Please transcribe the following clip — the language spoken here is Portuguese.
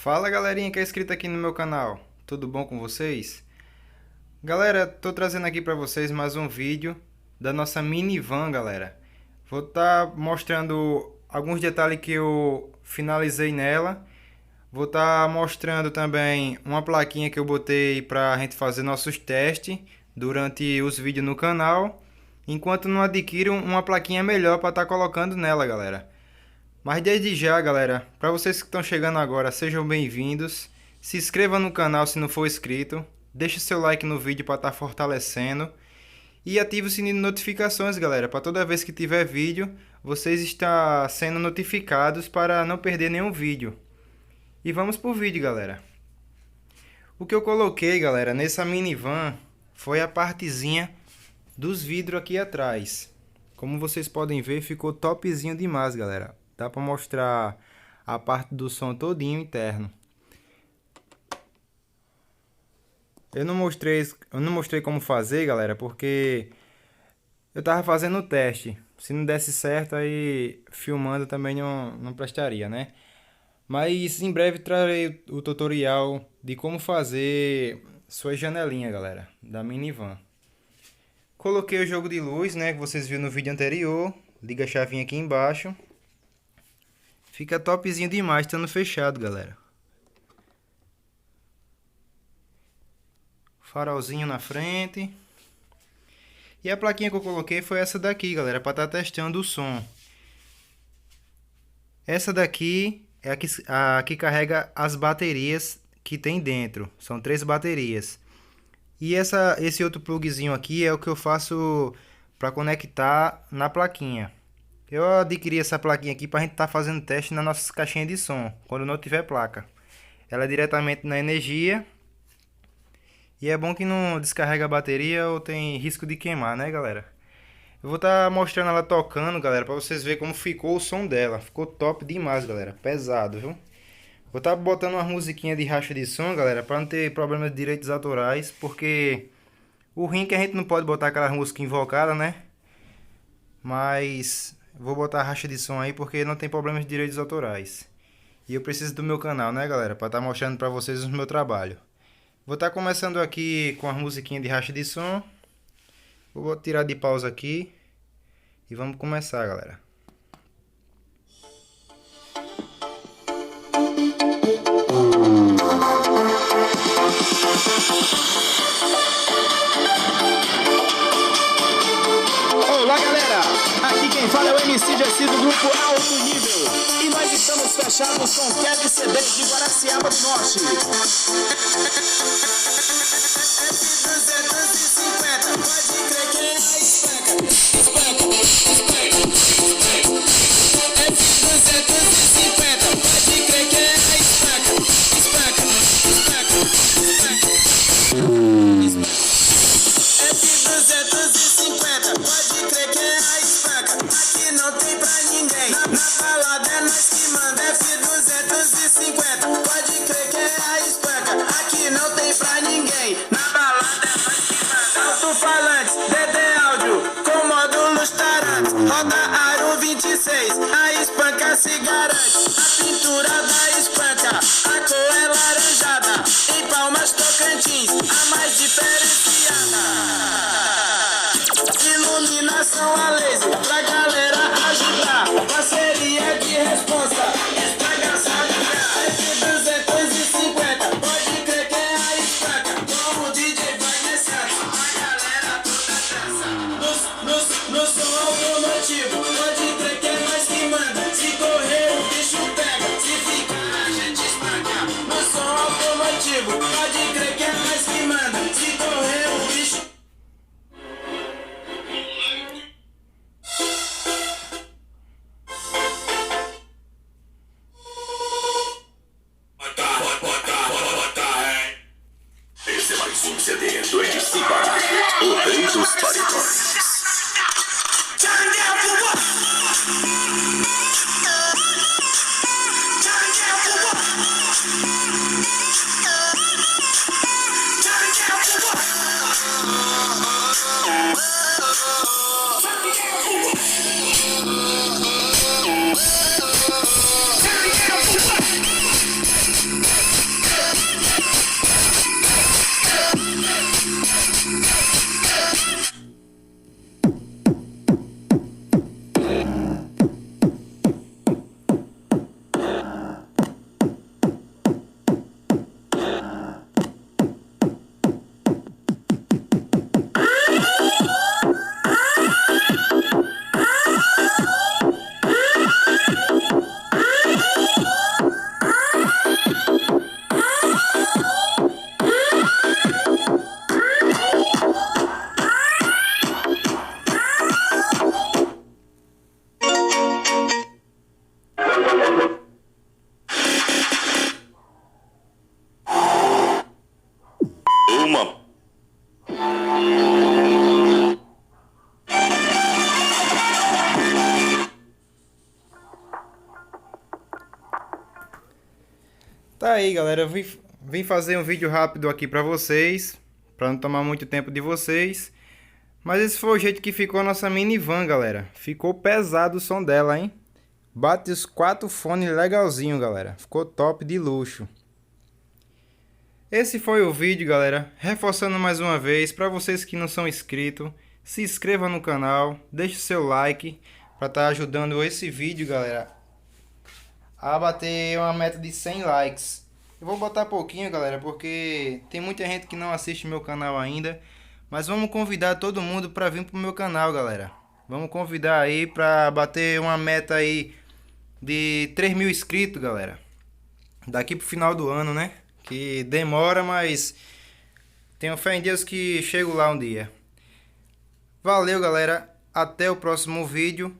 Fala galerinha que é inscrita aqui no meu canal, tudo bom com vocês? Galera, tô trazendo aqui pra vocês mais um vídeo da nossa minivan, galera. Vou estar mostrando alguns detalhes que eu finalizei nela. Vou estar mostrando também uma plaquinha que eu botei pra gente fazer nossos testes durante os vídeos no canal. Enquanto não adquiro uma plaquinha melhor para estar colocando nela, galera. Mas desde já, galera, para vocês que estão chegando agora, sejam bem-vindos. Se inscreva no canal se não for inscrito. Deixe seu like no vídeo para estar fortalecendo. E ative o sininho de notificações, galera, para toda vez que tiver vídeo, vocês estão sendo notificados para não perder nenhum vídeo. E vamos pro vídeo, galera. O que eu coloquei, galera, nessa minivan foi a partezinha dos vidros aqui atrás. Como vocês podem ver, ficou topzinho demais, galera. Dá para mostrar a parte do som todinho interno. Eu não mostrei como fazer, galera, porque eu tava fazendo o teste. Se não desse certo, aí filmando também não prestaria, né? Mas em breve trarei o tutorial de como fazer sua janelinha, galera, da minivan. Coloquei o jogo de luz, né, que vocês viram no vídeo anterior. Liga a chavinha aqui embaixo. Fica topzinho demais, estando fechado, galera. Farolzinho na frente. E a plaquinha que eu coloquei foi essa daqui, galera, para estar testando o som. Essa daqui é a que carrega as baterias que tem dentro. São 3 baterias. E esse outro plugzinho aqui é o que eu faço para conectar na plaquinha. Eu adquiri essa plaquinha aqui para a gente estar fazendo teste nas nossas caixinhas de som, quando não tiver placa. Ela é diretamente na energia. E é bom que não descarrega a bateria ou tem risco de queimar, né, galera? Eu vou estar mostrando ela tocando, galera, para vocês verem como ficou o som dela. Ficou top demais, galera. Pesado, viu? Vou estar botando uma musiquinha de racha de som, galera, para não ter problemas de direitos autorais. Porque o ruim é que a gente não pode botar aquela música invocada, né? Mas vou botar a racha de som aí porque não tem problemas de direitos autorais. E eu preciso do meu canal, né, galera? Para estar mostrando para vocês o meu trabalho. Vou estar começando aqui com a musiquinha de racha de som. Vou tirar de pausa aqui. E vamos começar, galera. Olá, galera! Aqui quem fala é o MC Jessi do grupo Alto Nível. E nós estamos fechados com Kevin CD de Guaraciaba do Norte. F250, pode crer que é espanca. F250, pode crer que é espanca. F250, pode crer que é a espanca. Aqui não tem pra ninguém. Na balada é nós que manda. F250, pode crer que é a espanca. Aqui não tem pra ninguém. Na balada é nós que manda. Alto-falantes, DD áudio, com módulos tarantes. Roda aro 26, a espanca se garante. A pintura da espanca, a cor é laranjada. Em Palmas, Tocantins, a mais diferenciada. Iluminação a laser, pra galera agitar. Parceria de responsa, estragação de F250, pode crer que é a espanca. Com o DJ Wagner Santos, a galera toda dança. No som automotivo, pode crer que é nós que manda. Se correr o bicho pega, se ficar a gente espanca. No som automotivo, pode crer que é nós que manda. Se correr o bicho Tamam. Tá aí, galera, eu vim fazer um vídeo rápido aqui pra vocês, pra não tomar muito tempo de vocês. Mas esse foi o jeito que ficou a nossa minivan, galera. Ficou pesado o som dela, hein? Bate os 4 fones legalzinho, galera. Ficou top de luxo. Esse foi o vídeo, galera. Reforçando mais uma vez, para vocês que não são inscritos, se inscreva no canal, deixe seu like para estar ajudando esse vídeo, galera, a bater uma meta de 100 likes. Eu vou botar pouquinho, galera, porque tem muita gente que não assiste meu canal ainda. Mas vamos convidar todo mundo para vir pro meu canal, galera. Vamos convidar aí para bater uma meta aí de 3.000 inscritos, galera. Daqui pro final do ano, né? Que demora, mas tenho fé em Deus que chego lá um dia. Valeu, galera. Até o próximo vídeo.